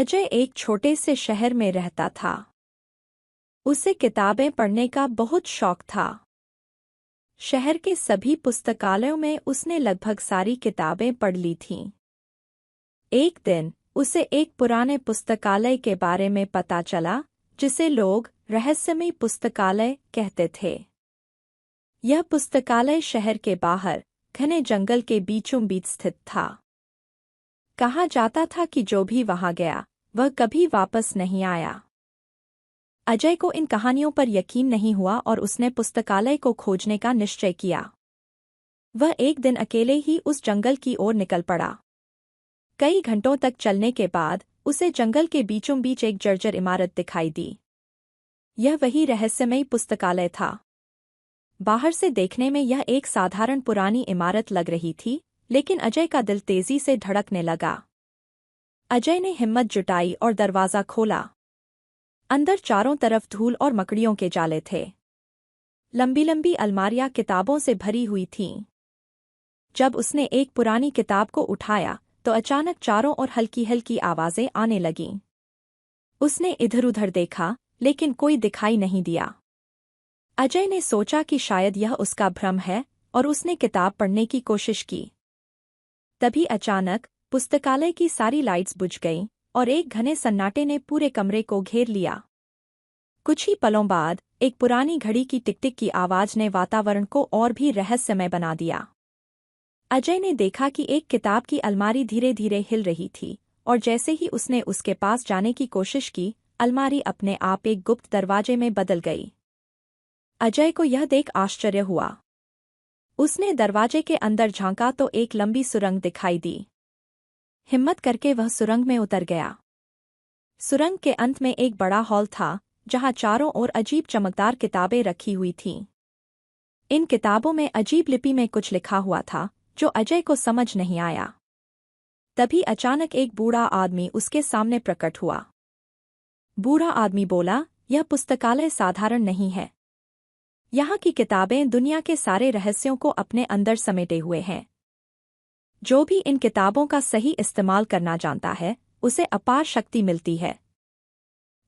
अजय एक छोटे से शहर में रहता था। उसे किताबें पढ़ने का बहुत शौक था। शहर के सभी पुस्तकालयों में उसने लगभग सारी किताबें पढ़ ली थीं। एक दिन उसे एक पुराने पुस्तकालय के बारे में पता चला, जिसे लोग रहस्यमयी पुस्तकालय कहते थे। यह पुस्तकालय शहर के बाहर घने जंगल के बीचों बीच स्थित था। कहा जाता था कि जो भी वहां गया वह कभी वापस नहीं आया। अजय को इन कहानियों पर यकीन नहीं हुआ और उसने पुस्तकालय को खोजने का निश्चय किया। वह एक दिन अकेले ही उस जंगल की ओर निकल पड़ा। कई घंटों तक चलने के बाद उसे जंगल के बीचों बीच एक जर्जर इमारत दिखाई दी। यह वही रहस्यमयी पुस्तकालय था। बाहर से देखने में यह एक साधारण पुरानी इमारत लग रही थी, लेकिन अजय का दिल तेजी से धड़कने लगा। अजय ने हिम्मत जुटाई और दरवाज़ा खोला। अंदर चारों तरफ धूल और मकड़ियों के जाले थे। लंबी लंबी अलमारियां किताबों से भरी हुई थीं। जब उसने एक पुरानी किताब को उठाया तो अचानक चारों ओर हल्की हल्की आवाज़ें आने लगीं। उसने इधर-उधर देखा, लेकिन कोई दिखाई नहीं दिया। अजय ने सोचा कि शायद यह उसका भ्रम है और उसने किताब पढ़ने की कोशिश की। तभी अचानक पुस्तकालय की सारी लाइट्स बुझ गईं और एक घने सन्नाटे ने पूरे कमरे को घेर लिया। कुछ ही पलों बाद एक पुरानी घड़ी की टिक-टिक की आवाज ने वातावरण को और भी रहस्यमय बना दिया। अजय ने देखा कि एक किताब की अलमारी धीरे धीरे हिल रही थी, और जैसे ही उसने उसके पास जाने की कोशिश की, अलमारी अपने आप एक गुप्त दरवाजे में बदल गई। अजय को यह देख आश्चर्य हुआ। उसने दरवाजे के अंदर झांका तो एक लंबी सुरंग दिखाई दी। हिम्मत करके वह सुरंग में उतर गया। सुरंग के अंत में एक बड़ा हॉल था, जहां चारों ओर अजीब चमकदार किताबें रखी हुई थीं। इन किताबों में अजीब लिपि में कुछ लिखा हुआ था, जो अजय को समझ नहीं आया। तभी अचानक एक बूढ़ा आदमी उसके सामने प्रकट हुआ। बूढ़ा आदमी बोला, यह पुस्तकालय साधारण नहीं है। यहाँ की किताबें दुनिया के सारे रहस्यों को अपने अंदर समेटे हुए हैं। जो भी इन किताबों का सही इस्तेमाल करना जानता है, उसे अपार शक्ति मिलती है।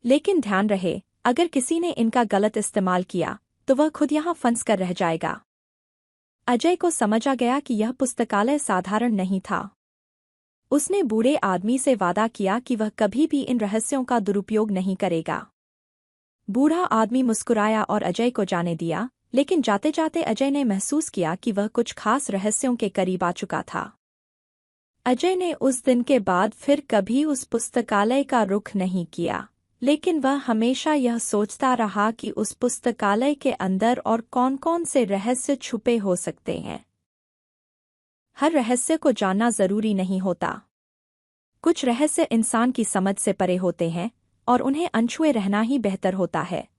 लेकिन ध्यान रहे, अगर किसी ने इनका गलत इस्तेमाल किया तो वह खुद यहाँ फंस कर रह जाएगा। अजय को समझ आ गया कि यह पुस्तकालय साधारण नहीं था। उसने बूढ़े आदमी से वादा किया कि वह कभी भी इन रहस्यों का दुरुपयोग नहीं करेगा। बूढ़ा आदमी मुस्कुराया और अजय को जाने दिया, लेकिन जाते जाते अजय ने महसूस किया कि वह कुछ खास रहस्यों के करीब आ चुका था। अजय ने उस दिन के बाद फिर कभी उस पुस्तकालय का रुख नहीं किया, लेकिन वह हमेशा यह सोचता रहा कि उस पुस्तकालय के अंदर और कौन-कौन से रहस्य छुपे हो सकते हैं। हर रहस्य को जानना जरूरी नहीं होता। कुछ रहस्य इंसान की समझ से परे होते हैं, और उन्हें अनछुए रहना ही बेहतर होता है।